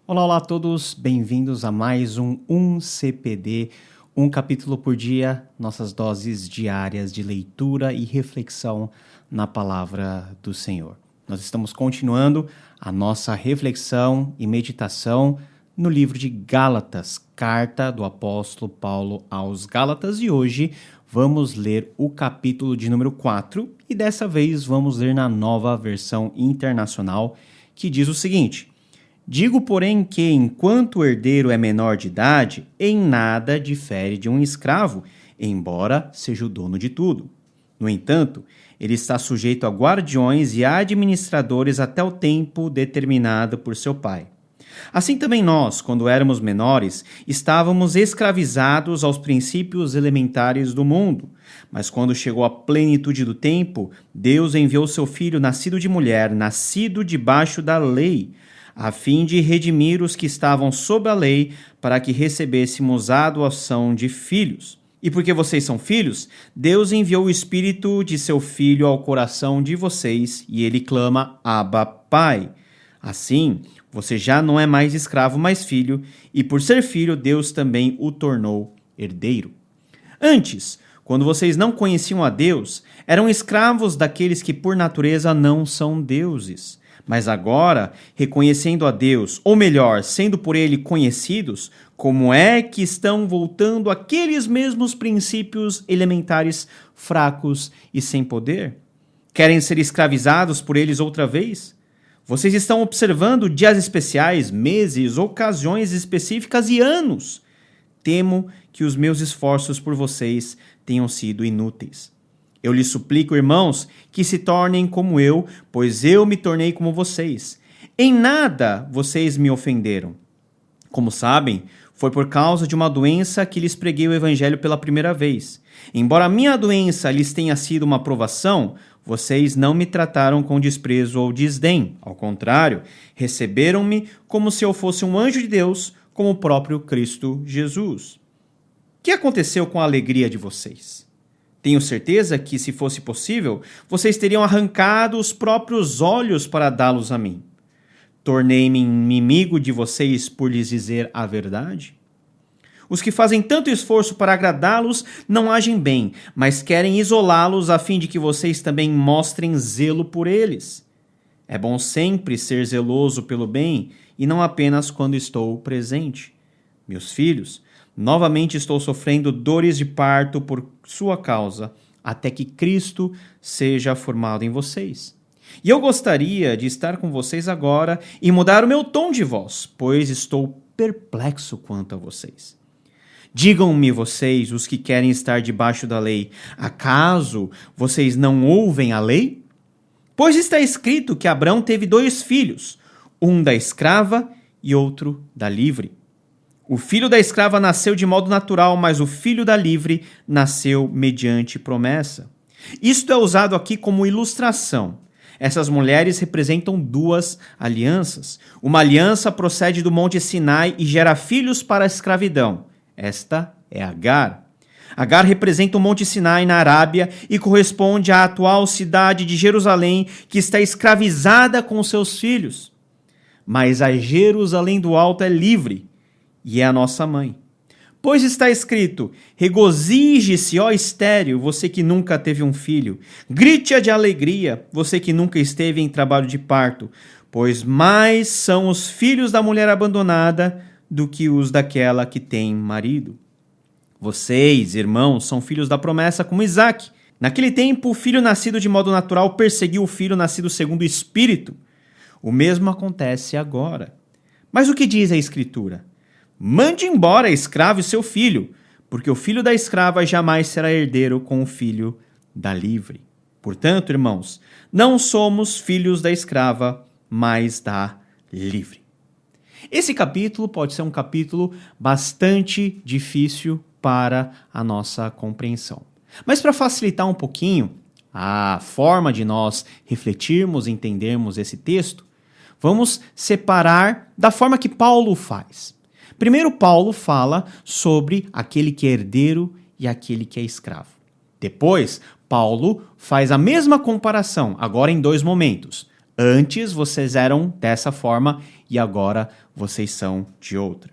Olá, olá a todos, bem-vindos a mais um CPD, um capítulo por dia, nossas doses diárias de leitura e reflexão na palavra do Senhor. Nós estamos continuando a nossa reflexão e meditação no livro de Gálatas, carta do apóstolo Paulo aos Gálatas, e hoje vamos ler o capítulo de número 4 e dessa vez vamos ler na nova versão internacional que diz o seguinte: digo, porém, que enquanto o herdeiro é menor de idade, em nada difere de um escravo, embora seja o dono de tudo. No entanto, ele está sujeito a guardiões e administradores até o tempo determinado por seu pai. Assim também nós, quando éramos menores, estávamos escravizados aos princípios elementares do mundo. Mas quando chegou a plenitude do tempo, Deus enviou seu filho, nascido de mulher, nascido debaixo da lei, a fim de redimir os que estavam sob a lei, para que recebêssemos a adoção de filhos. E porque vocês são filhos, Deus enviou o Espírito de seu Filho ao coração de vocês, e ele clama, Abba, Pai. Assim, você já não é mais escravo, mas filho, e por ser filho, Deus também o tornou herdeiro. Antes, quando vocês não conheciam a Deus, eram escravos daqueles que por natureza não são deuses. Mas agora, reconhecendo a Deus, ou melhor, sendo por Ele conhecidos, como é que estão voltando àqueles mesmos princípios elementares fracos e sem poder? Querem ser escravizados por eles outra vez? Vocês estão observando dias especiais, meses, ocasiões específicas e anos. Temo que os meus esforços por vocês tenham sido inúteis. Eu lhes suplico, irmãos, que se tornem como eu, pois eu me tornei como vocês. Em nada vocês me ofenderam. Como sabem, foi por causa de uma doença que lhes preguei o evangelho pela primeira vez. Embora a minha doença lhes tenha sido uma provação, vocês não me trataram com desprezo ou desdém. Ao contrário, receberam-me como se eu fosse um anjo de Deus, como o próprio Cristo Jesus. O que aconteceu com a alegria de vocês? Tenho certeza que, se fosse possível, vocês teriam arrancado os próprios olhos para dá-los a mim. Tornei-me inimigo de vocês por lhes dizer a verdade? Os que fazem tanto esforço para agradá-los não agem bem, mas querem isolá-los a fim de que vocês também mostrem zelo por eles. É bom sempre ser zeloso pelo bem e não apenas quando estou presente. Meus filhos, novamente estou sofrendo dores de parto por sua causa, até que Cristo seja formado em vocês. E eu gostaria de estar com vocês agora e mudar o meu tom de voz, pois estou perplexo quanto a vocês. Digam-me vocês, os que querem estar debaixo da lei, acaso vocês não ouvem a lei? Pois está escrito que Abraão teve 2 filhos, um da escrava e outro da livre. O filho da escrava nasceu de modo natural, mas o filho da livre nasceu mediante promessa. Isto é usado aqui como ilustração. Essas mulheres representam 2 alianças. Uma aliança procede do Monte Sinai e gera filhos para a escravidão. Esta é Agar. Agar representa o Monte Sinai na Arábia e corresponde à atual cidade de Jerusalém, que está escravizada com seus filhos. Mas a Jerusalém do Alto é livre e é a nossa mãe. Pois está escrito, regozije-se, ó estéril, você que nunca teve um filho. Grite de alegria, você que nunca esteve em trabalho de parto, pois mais são os filhos da mulher abandonada do que os daquela que tem marido. Vocês, irmãos, são filhos da promessa como Isaque. Naquele tempo, o filho nascido de modo natural perseguiu o filho nascido segundo o Espírito. O mesmo acontece agora. Mas o que diz a Escritura? Mande embora a escrava e seu filho, porque o filho da escrava jamais será herdeiro com o filho da livre. Portanto, irmãos, não somos filhos da escrava, mas da livre. Esse capítulo pode ser um capítulo bastante difícil para a nossa compreensão. Mas para facilitar um pouquinho a forma de nós refletirmos e entendermos esse texto, vamos separar da forma que Paulo faz. Primeiro, Paulo fala sobre aquele que é herdeiro e aquele que é escravo. Depois, Paulo faz a mesma comparação, agora em 2 momentos. Antes vocês eram dessa forma e agora vocês são de outra.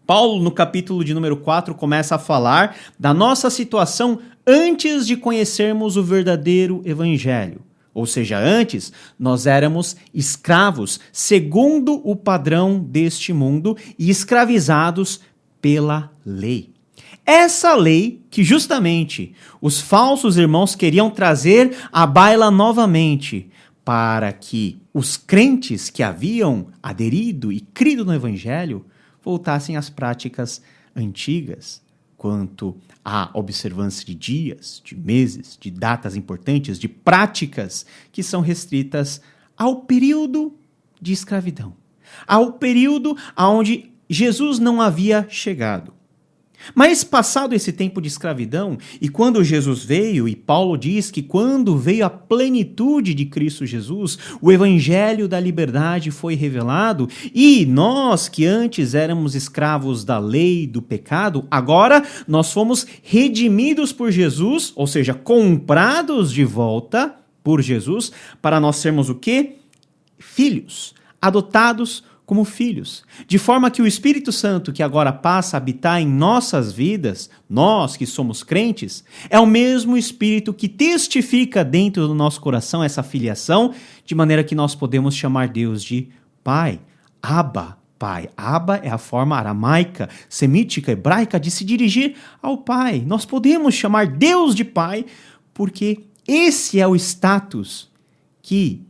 Paulo, no capítulo de número 4, começa a falar da nossa situação antes de conhecermos o verdadeiro evangelho. Ou seja, antes nós éramos escravos, segundo o padrão deste mundo, e escravizados pela lei. Essa lei que justamente os falsos irmãos queriam trazer à baila novamente, para que os crentes que haviam aderido e crido no evangelho voltassem às práticas antigas, quanto à observância de dias, de meses, de datas importantes, de práticas que são restritas ao período de escravidão, ao período onde Jesus não havia chegado. Mas passado esse tempo de escravidão, e quando Jesus veio, e Paulo diz que quando veio a plenitude de Cristo Jesus, o evangelho da liberdade foi revelado, e nós que antes éramos escravos da lei, do pecado, agora nós fomos redimidos por Jesus, ou seja, comprados de volta por Jesus, para nós sermos o quê? Filhos, adotados como filhos, de forma que o Espírito Santo que agora passa a habitar em nossas vidas, nós que somos crentes, é o mesmo Espírito que testifica dentro do nosso coração essa filiação, de maneira que nós podemos chamar Deus de Pai, Abba, Pai. Abba é a forma aramaica, semítica, hebraica de se dirigir ao Pai. Nós podemos chamar Deus de Pai, porque esse é o status que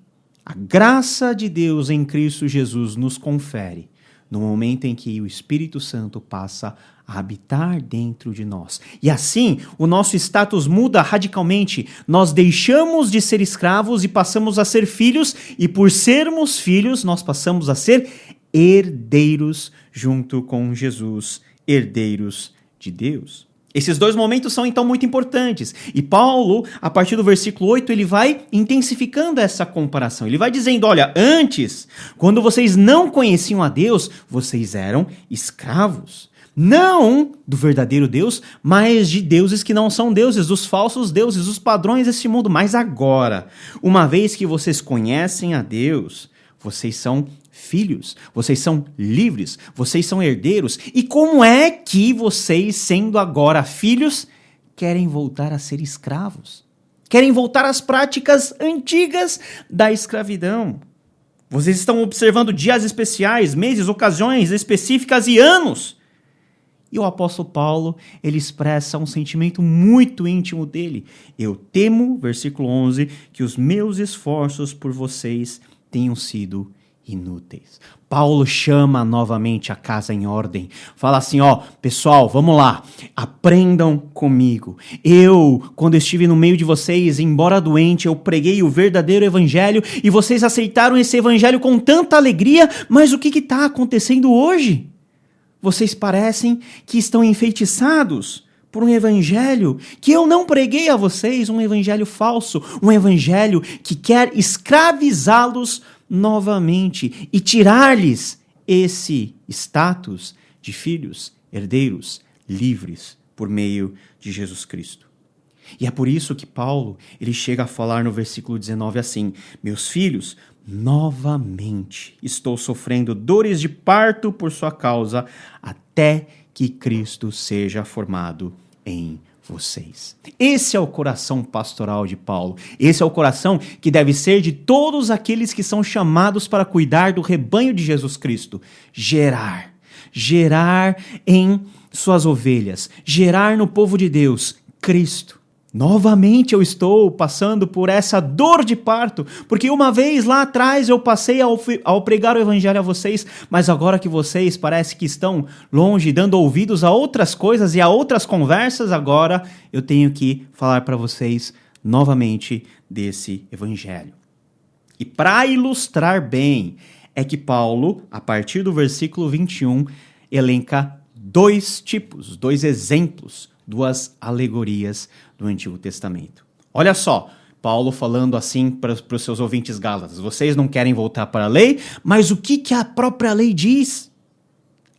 a graça de Deus em Cristo Jesus nos confere no momento em que o Espírito Santo passa a habitar dentro de nós. E assim, o nosso status muda radicalmente. Nós deixamos de ser escravos e passamos a ser filhos, e por sermos filhos, nós passamos a ser herdeiros junto com Jesus, herdeiros de Deus. Esses dois momentos são, então, muito importantes. E Paulo, a partir do versículo 8, ele vai intensificando essa comparação. Ele vai dizendo, olha, antes, quando vocês não conheciam a Deus, vocês eram escravos. Não do verdadeiro Deus, mas de deuses que não são deuses, dos falsos deuses, dos padrões desse mundo. Mas agora, uma vez que vocês conhecem a Deus, vocês são filhos, vocês são livres, vocês são herdeiros. E como é que vocês, sendo agora filhos, querem voltar a ser escravos? Querem voltar às práticas antigas da escravidão? Vocês estão observando dias especiais, meses, ocasiões específicas e anos. E o apóstolo Paulo, ele expressa um sentimento muito íntimo dele. Eu temo, versículo 11, que os meus esforços por vocês tenham sido inúteis. Paulo chama novamente a casa em ordem. Fala assim, pessoal, vamos lá, aprendam comigo. Quando estive no meio de vocês, embora doente, eu preguei o verdadeiro evangelho e vocês aceitaram esse evangelho com tanta alegria, mas o que está acontecendo hoje? Vocês parecem que estão enfeitiçados por um evangelho que eu não preguei a vocês, um evangelho falso, um evangelho que quer escravizá-los novamente e tirar-lhes esse status de filhos, herdeiros, livres por meio de Jesus Cristo. E é por isso que Paulo, ele chega a falar no versículo 19 assim, meus filhos, novamente estou sofrendo dores de parto por sua causa, até que Cristo seja formado em vocês. Esse é o coração pastoral de Paulo. Esse é o coração que deve ser de todos aqueles que são chamados para cuidar do rebanho de Jesus Cristo. Gerar em suas ovelhas, gerar no povo de Deus Cristo. Novamente eu estou passando por essa dor de parto, porque uma vez lá atrás eu passei ao pregar o evangelho a vocês, mas agora que vocês parece que estão longe, dando ouvidos a outras coisas e a outras conversas, agora eu tenho que falar para vocês novamente desse evangelho. E para ilustrar bem, é que Paulo, a partir do versículo 21, elenca dois exemplos, duas alegorias do Antigo Testamento. Olha só, Paulo falando assim para os seus ouvintes gálatas, vocês não querem voltar para a lei, mas o que a própria lei diz?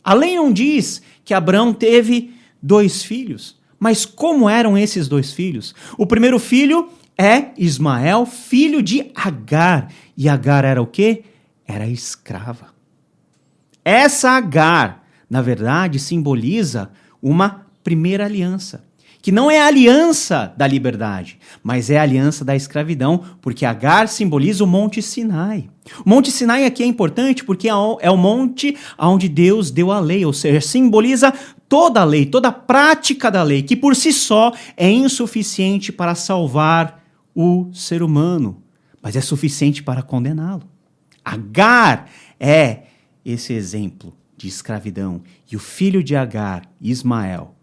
A lei não diz que Abraão teve 2 filhos, mas como eram esses 2 filhos? O primeiro filho é Ismael, filho de Agar, e Agar era o quê? Era escrava. Essa Agar, na verdade, simboliza uma primeira aliança, que não é a aliança da liberdade, mas é a aliança da escravidão, porque Agar simboliza o Monte Sinai. O Monte Sinai aqui é importante porque é o monte onde Deus deu a lei, ou seja, simboliza toda a lei, toda a prática da lei, que por si só é insuficiente para salvar o ser humano, mas é suficiente para condená-lo. Agar é esse exemplo de escravidão, e o filho de Agar, Ismael,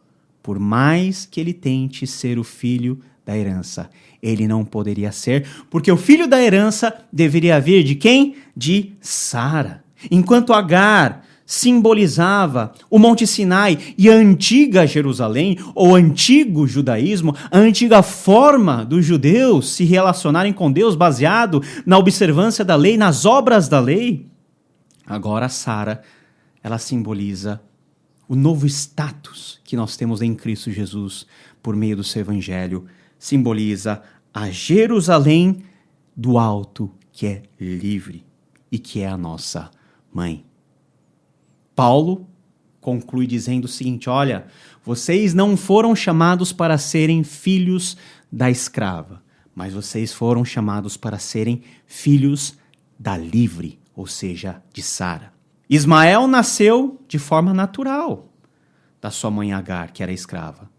por mais que ele tente ser o filho da herança, ele não poderia ser, porque o filho da herança deveria vir de quem? De Sara. Enquanto Agar simbolizava o Monte Sinai e a antiga Jerusalém, ou antigo judaísmo, a antiga forma dos judeus se relacionarem com Deus baseado na observância da lei, nas obras da lei, agora Sara, ela simboliza o novo status que nós temos em Cristo Jesus por meio do seu evangelho, simboliza a Jerusalém do alto, que é livre e que é a nossa mãe. Paulo conclui dizendo o seguinte: olha, vocês não foram chamados para serem filhos da escrava, mas vocês foram chamados para serem filhos da livre, ou seja, de Sara. Ismael nasceu de forma natural da sua mãe Agar, que era escrava,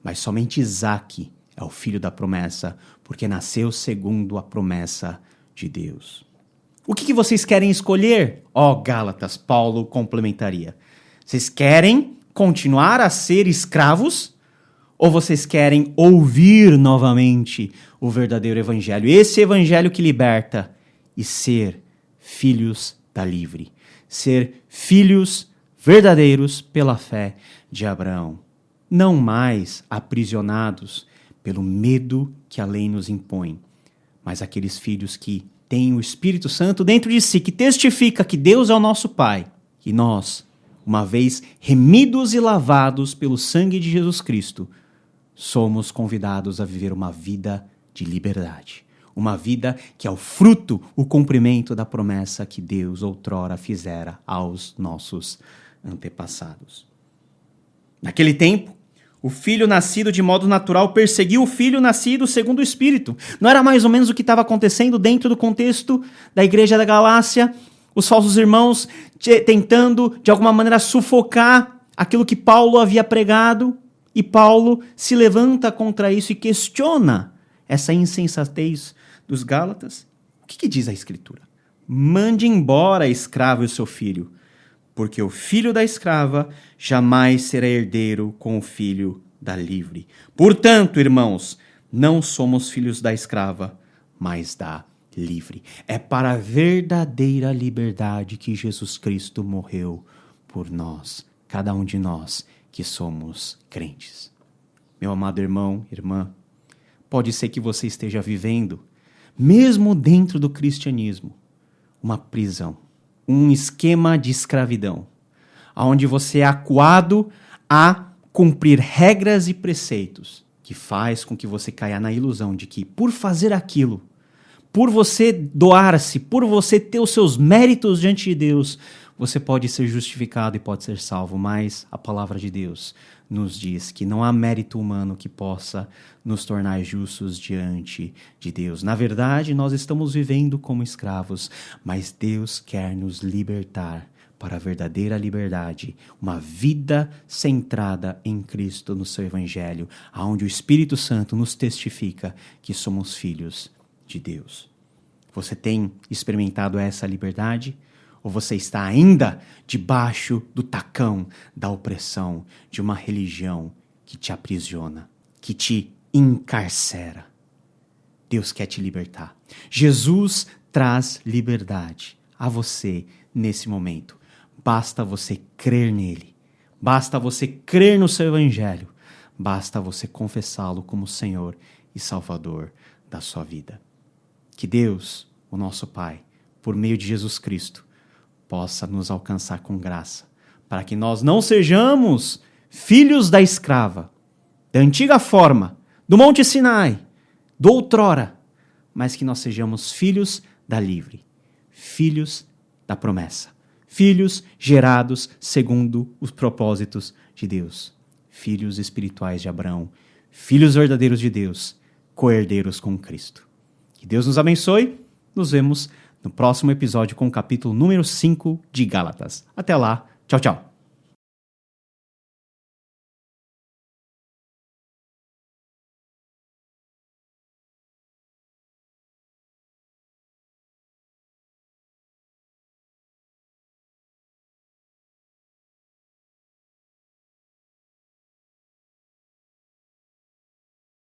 mas somente Isaque é o filho da promessa, porque nasceu segundo a promessa de Deus. O que vocês querem escolher? Ó Gálatas, Paulo complementaria. Vocês querem continuar a ser escravos? Ou vocês querem ouvir novamente o verdadeiro evangelho? Esse evangelho que liberta e ser filhos da livre. Ser filhos verdadeiros pela fé de Abraão. Não mais aprisionados pelo medo que a lei nos impõe, mas aqueles filhos que têm o Espírito Santo dentro de si, que testifica que Deus é o nosso Pai, e nós, uma vez remidos e lavados pelo sangue de Jesus Cristo, somos convidados a viver uma vida de liberdade. Uma vida que é o fruto, o cumprimento da promessa que Deus outrora fizera aos nossos antepassados. Naquele tempo, o filho nascido de modo natural perseguiu o filho nascido segundo o Espírito. Não era mais ou menos o que estava acontecendo dentro do contexto da igreja da Galácia? Os falsos irmãos tentando, de alguma maneira, sufocar aquilo que Paulo havia pregado. E Paulo se levanta contra isso e questiona essa insensatez dos Gálatas. O que diz a Escritura? Mande embora a escrava e o seu filho, porque o filho da escrava jamais será herdeiro com o filho da livre. Portanto, irmãos, não somos filhos da escrava, mas da livre. É para a verdadeira liberdade que Jesus Cristo morreu por nós, cada um de nós que somos crentes. Meu amado irmão, irmã, pode ser que você esteja vivendo, mesmo dentro do cristianismo, uma prisão, um esquema de escravidão, onde você é acuado a cumprir regras e preceitos, que faz com que você caia na ilusão de que, por fazer aquilo, por você doar-se, por você ter os seus méritos diante de Deus, você pode ser justificado e pode ser salvo, mas a palavra de Deus nos diz que não há mérito humano que possa nos tornar justos diante de Deus. Na verdade, nós estamos vivendo como escravos, mas Deus quer nos libertar para a verdadeira liberdade, uma vida centrada em Cristo, no seu Evangelho, onde o Espírito Santo nos testifica que somos filhos de Deus. Você tem experimentado essa liberdade? Ou você está ainda debaixo do tacão da opressão de uma religião que te aprisiona, que te encarcera? Deus quer te libertar. Jesus traz liberdade a você nesse momento. Basta você crer nele. Basta você crer no seu evangelho. Basta você confessá-lo como Senhor e Salvador da sua vida. Que Deus, o nosso Pai, por meio de Jesus Cristo, possa nos alcançar com graça, para que nós não sejamos filhos da escrava, da antiga forma, do Monte Sinai, do outrora, mas que nós sejamos filhos da livre, filhos da promessa, filhos gerados segundo os propósitos de Deus, filhos espirituais de Abraão, filhos verdadeiros de Deus, co-herdeiros com Cristo. Que Deus nos abençoe. Nos vemos no próximo episódio com o capítulo número 5 de Gálatas. Até lá. Tchau, tchau.